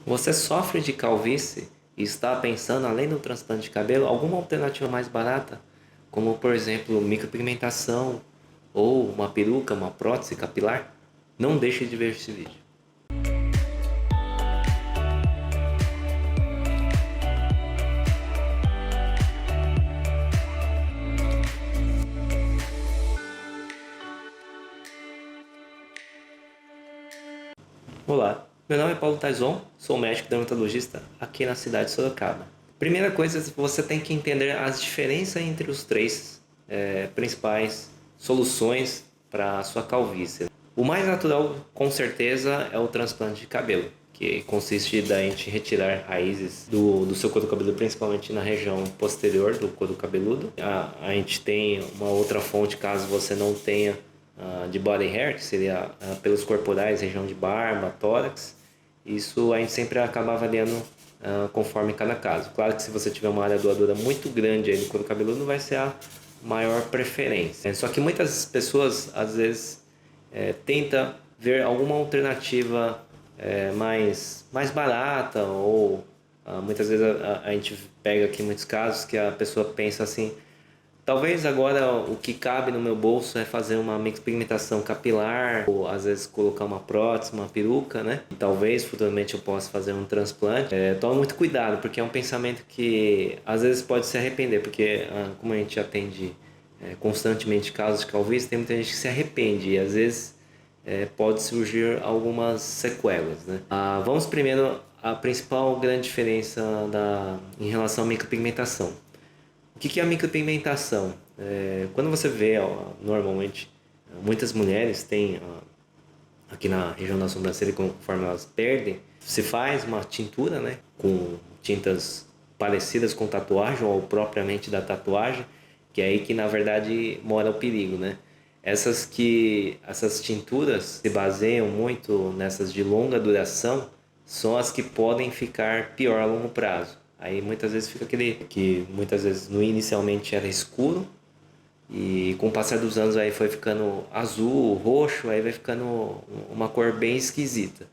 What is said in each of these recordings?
Você sofre de calvície e está pensando, além do transplante de cabelo, alguma alternativa mais barata? Como, por exemplo, micropigmentação ou uma peruca, uma prótese capilar? Não deixe de ver esse vídeo. Olá, meu nome é Paulo Taizon, sou médico dermatologista aqui na cidade de Sorocaba. Primeira coisa, você tem que entender as diferenças entre os três principais soluções para a sua calvície. O mais natural, com certeza, é o transplante de cabelo, que consiste da gente retirar raízes do seu couro cabeludo, principalmente na região posterior do couro cabeludo. A gente tem uma outra fonte, caso você não tenha de body hair, que seria pelos corporais, região de barba, tórax. Isso a gente sempre acaba avaliando conforme cada caso. Claro que se você tiver uma área doadora muito grande aí no couro cabeludo, não vai ser a maior preferência. Só que muitas pessoas, às vezes, tenta ver alguma alternativa mais barata ou muitas vezes a gente pega aqui muitos casos que a pessoa pensa assim: talvez agora o que cabe no meu bolso é fazer uma micropigmentação capilar, ou às vezes colocar uma prótese, uma peruca, né? E talvez futuramente eu possa fazer um transplante. Toma muito cuidado, porque é um pensamento que às vezes pode se arrepender, porque como a gente atende constantemente casos de calvície, tem muita gente que se arrepende e às vezes pode surgir algumas sequelas, né? Vamos primeiro à principal grande diferença em relação à micropigmentação. O que é a micropigmentação? Quando você vê, ó, normalmente, muitas mulheres têm, aqui na região da sobrancelha, conforme elas perdem, se faz uma tintura, né, com tintas parecidas com tatuagem ou propriamente da tatuagem, que é aí que na verdade mora o perigo, né? Essas tinturas se baseiam muito nessas de longa duração, são as que podem ficar pior a longo prazo. Aí muitas vezes fica aquele que muitas vezes no inicialmente era escuro e com o passar dos anos aí foi ficando azul, roxo, aí vai ficando uma cor bem esquisita.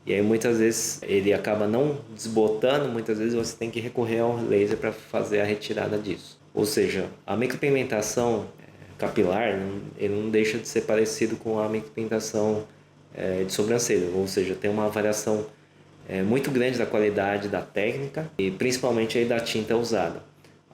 E aí muitas vezes ele acaba não desbotando, muitas vezes você tem que recorrer ao laser para fazer a retirada disso. Ou seja, a micropigmentação capilar, ele não deixa de ser parecido com a micropigmentação de sobrancelha, ou seja, tem uma variação muito grande da qualidade da técnica e principalmente aí da tinta usada.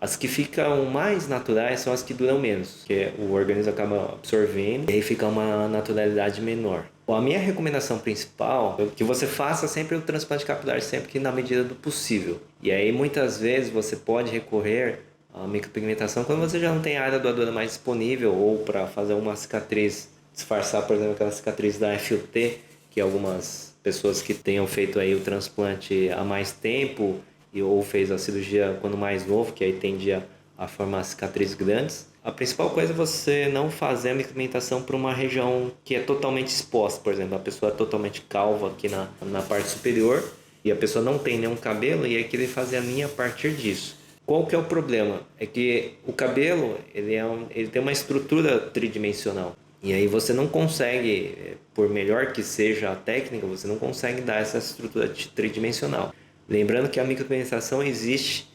As que ficam mais naturais são as que duram menos, que o organismo acaba absorvendo e aí fica uma naturalidade menor. A minha recomendação principal é que você faça sempre o transplante capilar, sempre que na medida do possível. E aí muitas vezes você pode recorrer à micropigmentação quando você já não tem a área doadora mais disponível ou para fazer uma cicatriz, disfarçar, por exemplo, aquela cicatriz da FUT, que algumas pessoas que tenham feito aí o transplante há mais tempo ou fez a cirurgia quando mais novo, que aí tendia a formar cicatrizes grandes. A principal coisa é você não fazer a micropigmentação para uma região que é totalmente exposta. Por exemplo, a pessoa é totalmente calva aqui na parte superior e a pessoa não tem nenhum cabelo e aí querer fazer a linha a partir disso. Qual que é o problema? É que o cabelo ele tem uma estrutura tridimensional. E aí você não consegue, por melhor que seja a técnica, você não consegue dar essa estrutura tridimensional. Lembrando que a micropigmentação existe,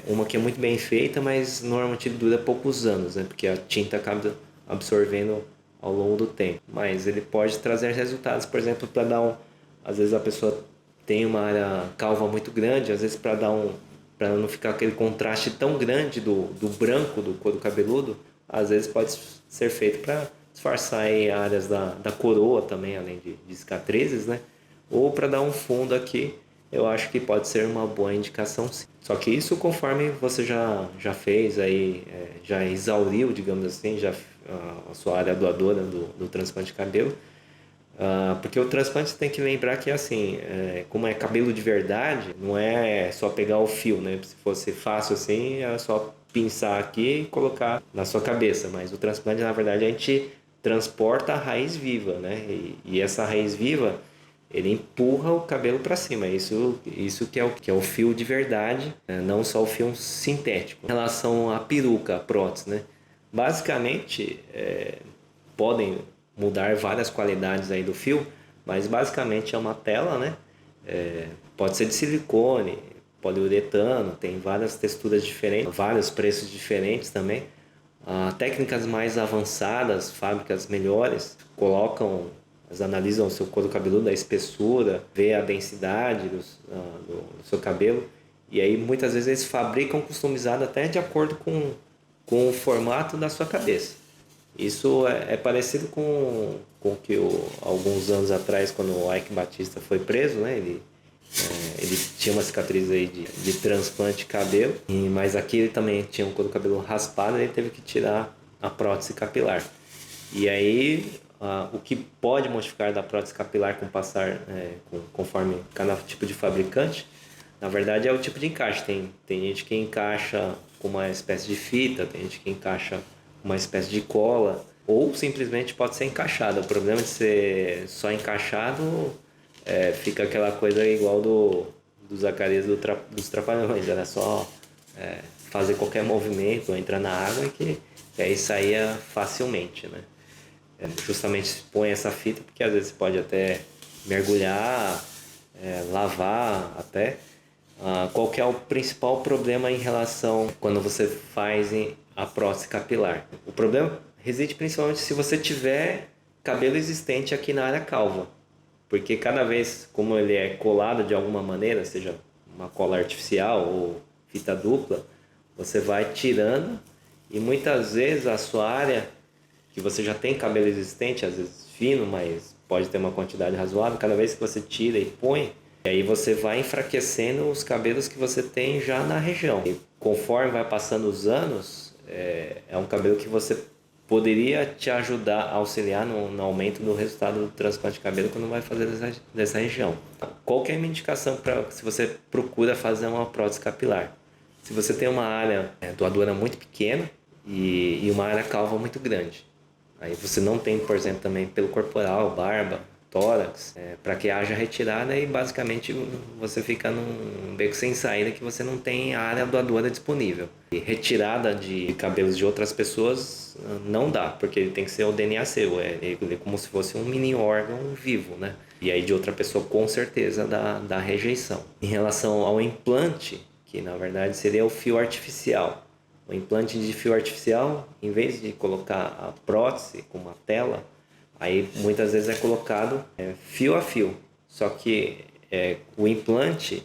uma que é muito bem feita, mas normalmente dura poucos anos, né? Porque a tinta acaba absorvendo ao longo do tempo. Mas ele pode trazer resultados, por exemplo, para às vezes a pessoa tem uma área calva muito grande, às vezes para não ficar aquele contraste tão grande do branco do couro cabeludo, às vezes pode ser feito para disfarçar aí áreas da coroa também, além de cicatrizes, né? Ou para dar um fundo aqui, eu acho que pode ser uma boa indicação, sim. Só que isso conforme você já fez aí, já exauriu, digamos assim, já a sua área doadora do transplante de cabelo. Porque o transplante você tem que lembrar que assim, como é cabelo de verdade, não é só pegar o fio, né? Se fosse fácil assim, é só pinçar aqui e colocar na sua cabeça. Mas o transplante, na verdade, a gente transporta a raiz viva, né? E essa raiz viva, ele empurra o cabelo para cima. Isso que é o fio de verdade, né? Não só o fio sintético. Em relação à peruca, a prótese, né? Basicamente, podem mudar várias qualidades aí do fio, mas basicamente é uma tela, né? Pode ser de silicone, poliuretano, tem várias texturas diferentes, vários preços diferentes também. Técnicas mais avançadas, fábricas melhores, elas analisam o seu couro cabeludo, a espessura, vê a densidade do seu cabelo. E aí muitas vezes eles fabricam customizado até de acordo com o formato da sua cabeça. Isso é parecido com o que alguns anos atrás, quando o Ike Batista foi preso, né? Ele tinha uma cicatriz aí de transplante de cabelo, mas aqui ele também tinha um couro cabelo raspado, e ele teve que tirar a prótese capilar. E aí, o que pode modificar da prótese capilar com passar, conforme cada tipo de fabricante, na verdade é o tipo de encaixe. Tem gente que encaixa com uma espécie de fita, tem gente que encaixa com uma espécie de cola, ou simplesmente pode ser encaixado. O problema de ser só encaixado fica aquela coisa igual do Zacarias dos Trapalhões, era só fazer qualquer movimento, entrar na água que aí saía facilmente, né? Justamente põe essa fita porque às vezes pode até mergulhar, lavar até. Qual que é o principal problema em relação quando você faz a prótese capilar? O problema reside principalmente se você tiver cabelo existente aqui na área calva, porque cada vez como ele é colado de alguma maneira, seja uma cola artificial ou fita dupla, você vai tirando e muitas vezes a sua área que você já tem cabelo existente, às vezes fino, mas pode ter uma quantidade razoável, cada vez que você tira e põe, e aí você vai enfraquecendo os cabelos que você tem já na região. E conforme vai passando os anos, é um cabelo que você poderia te ajudar a auxiliar no aumento do resultado do transplante de cabelo quando vai fazer dessa região. Qual que é a minha indicação para se você procura fazer uma prótese capilar? Se você tem uma área doadora muito pequena e uma área calva muito grande. Aí você não tem, por exemplo, também pelo corporal, barba, tórax, para que haja retirada e basicamente você fica num beco sem saída que você não tem a área doadora disponível. E retirada de cabelos de outras pessoas não dá, porque ele tem que ser o DNA seu, ele é como se fosse um mini órgão vivo, né? E aí de outra pessoa com certeza dá rejeição. Em relação ao implante, que na verdade seria o fio artificial. O implante de fio artificial, em vez de colocar a prótese com uma tela, aí muitas vezes é colocado fio a fio. Só que o implante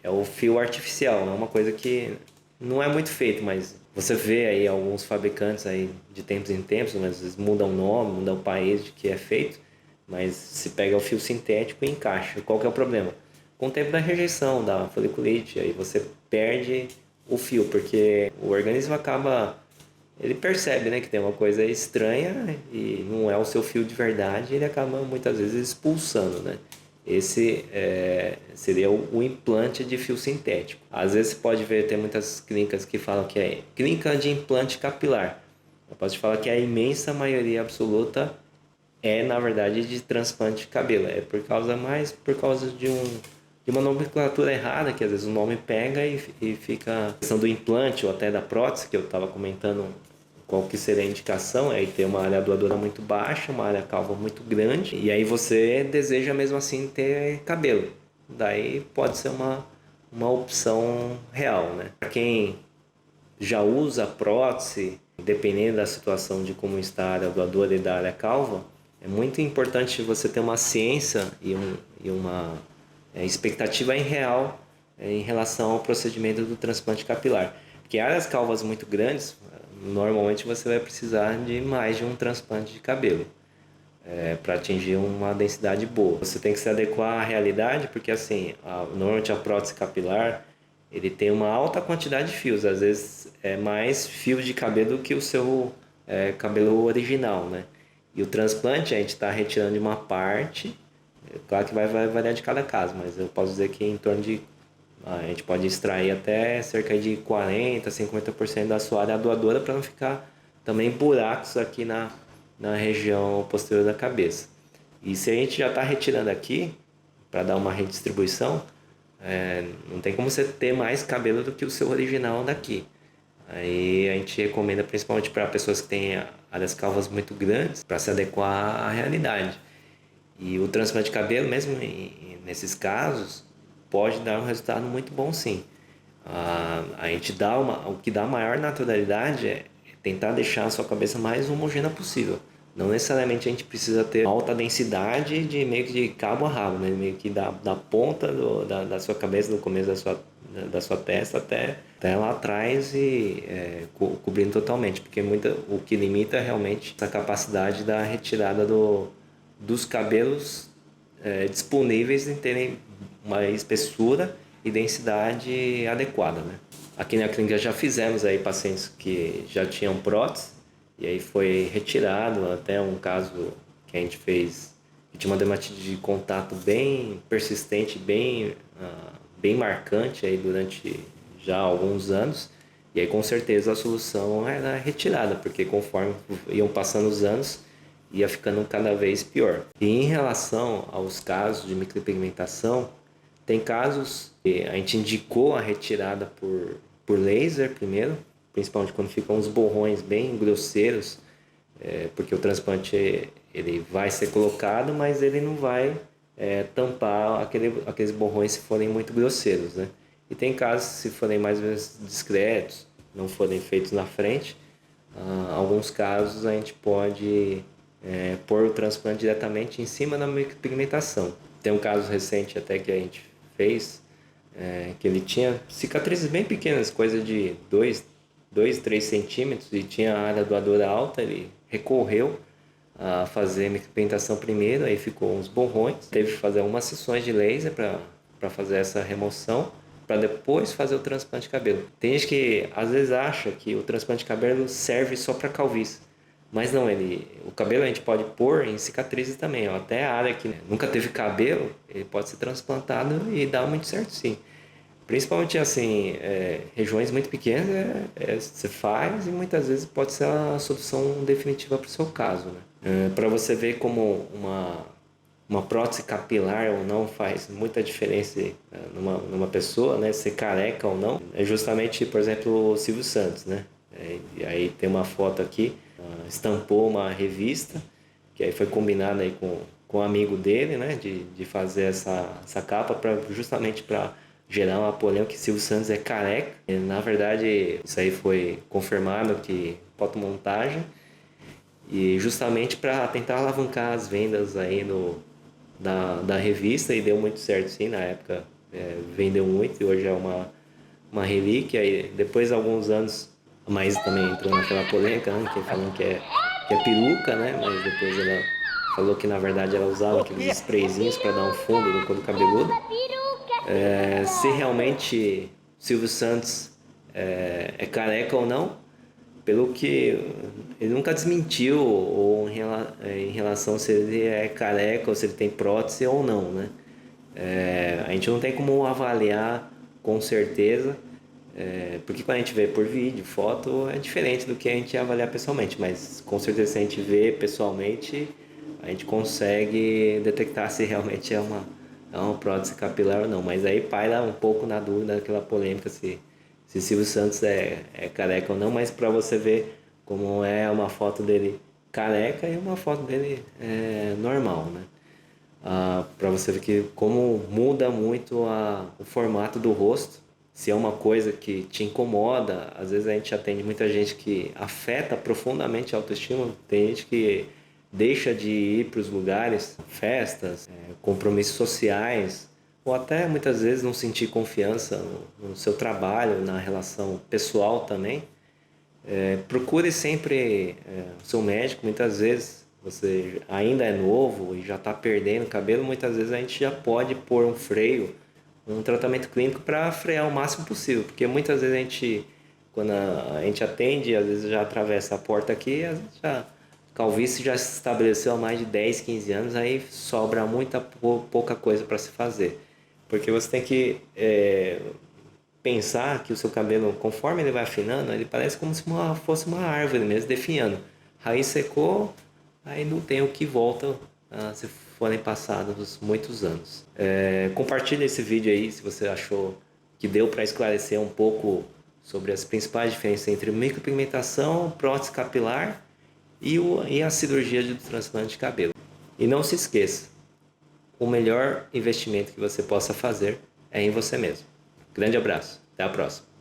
é o fio artificial, é uma coisa que não é muito feito, mas você vê aí alguns fabricantes aí de tempos em tempos, às vezes mudam o nome, mudam o país de que é feito, mas se pega o fio sintético e encaixa. Qual que é o problema? Com o tempo da rejeição, da foliculite, aí você perde o fio, porque o organismo ele percebe, né, que tem uma coisa estranha e não é o seu fio de verdade, ele acaba muitas vezes expulsando, né? Esse seria o implante de fio sintético. Às vezes você pode ver, tem muitas clínicas que falam que é clínica de implante capilar. Eu posso te falar que a imensa maioria absoluta na verdade, de transplante de cabelo. É por causa de uma nomenclatura errada, que às vezes o nome pega e fica a questão do implante ou até da prótese, que eu estava comentando qual que seria a indicação, é ter uma área doadora muito baixa, uma área calva muito grande, e aí você deseja mesmo assim ter cabelo. Daí pode ser uma opção real, né? Para quem já usa prótese, dependendo da situação de como está a área doadora e da área calva, é muito importante você ter uma ciência e uma expectativa em real em relação ao procedimento do transplante capilar. Porque áreas calvas muito grandes, normalmente você vai precisar de mais de um transplante de cabelo para atingir uma densidade boa. Você tem que se adequar à realidade, porque assim, normalmente a prótese capilar ele tem uma alta quantidade de fios, às vezes é mais fios de cabelo que o seu cabelo original, né? E o transplante a gente está retirando de uma parte, claro que vai variar de cada caso, mas eu posso dizer que em torno de a gente pode extrair até cerca de 40, 50% da sua área doadora para não ficar também buracos aqui na região posterior da cabeça. E se a gente já está retirando aqui, para dar uma redistribuição, não tem como você ter mais cabelo do que o seu original daqui. Aí a gente recomenda principalmente para pessoas que têm áreas calvas muito grandes, para se adequar à realidade. E o transplante de cabelo, mesmo nesses casos, pode dar um resultado muito bom, sim. A gente dá o que dá maior naturalidade é tentar deixar a sua cabeça mais homogênea possível. Não necessariamente a gente precisa ter alta densidade de meio que de cabo a rabo, né? Meio que da ponta da sua cabeça, do começo da sua testa até lá atrás e cobrindo totalmente, porque o que limita é realmente essa capacidade da retirada dos cabelos disponíveis em terem uma espessura e densidade adequada, né? Aqui na clínica já fizemos aí pacientes que já tinham prótese e aí foi retirado, até um caso que a gente fez que tinha uma dermatite de contato bem persistente, bem marcante aí durante já alguns anos. E aí com certeza a solução era retirada, porque conforme iam passando os anos, ia ficando cada vez pior. E em relação aos casos de micropigmentação, tem casos que a gente indicou a retirada por laser primeiro, principalmente quando ficam uns borrões bem grosseiros, porque o transplante ele vai ser colocado, mas ele não vai tampar aqueles borrões se forem muito grosseiros, né? E tem casos, se forem mais ou menos discretos, não forem feitos na frente, alguns casos a gente pode pôr o transplante diretamente em cima da micropigmentação. Tem um caso recente até que a gente fez, que ele tinha cicatrizes bem pequenas, coisa de 3 centímetros, e tinha a área doadora alta. Ele recorreu a fazer micropigmentação primeiro, aí ficou uns borrões, teve que fazer algumas sessões de laser para fazer essa remoção, para depois fazer o transplante de cabelo. Tem gente que às vezes acha que o transplante de cabelo serve só para calvície, mas não, o cabelo a gente pode pôr em cicatrizes também, ó. Até a área que nunca teve cabelo, ele pode ser transplantado e dá muito certo, sim. Principalmente assim, regiões muito pequenas você faz, e muitas vezes pode ser a solução definitiva para o seu caso, né? Para você ver como uma prótese capilar ou não faz muita diferença numa pessoa, né? Ser careca ou não, é justamente, por exemplo, o Silvio Santos, né? E aí tem uma foto aqui, estampou uma revista, que aí foi combinado aí com um amigo dele, né? De fazer essa capa justamente para gerar uma polêmica que Silvio Santos é careca. E, na verdade, isso aí foi confirmado que fotomontagem, e justamente para tentar alavancar as vendas aí da revista, e deu muito certo, sim. Na época vendeu muito e hoje é uma relíquia. E depois de alguns anos, a Maísa também entrou naquela polêmica, né? Que falando que é peruca, né? Mas depois ela falou que na verdade ela usava aqueles sprayzinhos para dar um fundo no couro cabeludo. Se realmente Silvio Santos é careca ou não, pelo que ele nunca desmentiu ou em relação se ele é careca ou se ele tem prótese ou não, né? A gente não tem como avaliar com certeza, porque quando a gente vê por vídeo, foto, é diferente do que a gente avaliar pessoalmente, mas com certeza se a gente vê pessoalmente, a gente consegue detectar se realmente é uma prótese capilar ou não. Mas aí paira um pouco na dúvida, aquela polêmica se Silvio Santos é careca ou não, mas para você ver como é uma foto dele careca e uma foto dele normal, né? Para você ver que como muda muito o formato do rosto. Se é uma coisa que te incomoda, às vezes a gente atende muita gente que afeta profundamente a autoestima. Tem gente que deixa de ir para os lugares, festas, compromissos sociais, ou até muitas vezes não sentir confiança no seu trabalho, na relação pessoal também. Procure sempre o seu médico. Muitas vezes você ainda é novo e já está perdendo cabelo, muitas vezes a gente já pode pôr um freio, um tratamento clínico para frear o máximo possível, porque muitas vezes quando a gente atende, às vezes já atravessa a porta aqui, às vezes a calvície já se estabeleceu há mais de 10, 15 anos, aí sobra pouca coisa para se fazer, porque você tem que pensar que o seu cabelo, conforme ele vai afinando, ele parece como se fosse uma árvore mesmo, definhando. Raiz secou, aí não tem o que volta se forem passados muitos anos. Compartilhe esse vídeo aí se você achou que deu para esclarecer um pouco sobre as principais diferenças entre micropigmentação, prótese capilar e a cirurgia de transplante de cabelo. E não se esqueça, o melhor investimento que você possa fazer é em você mesmo. Grande abraço, até a próxima.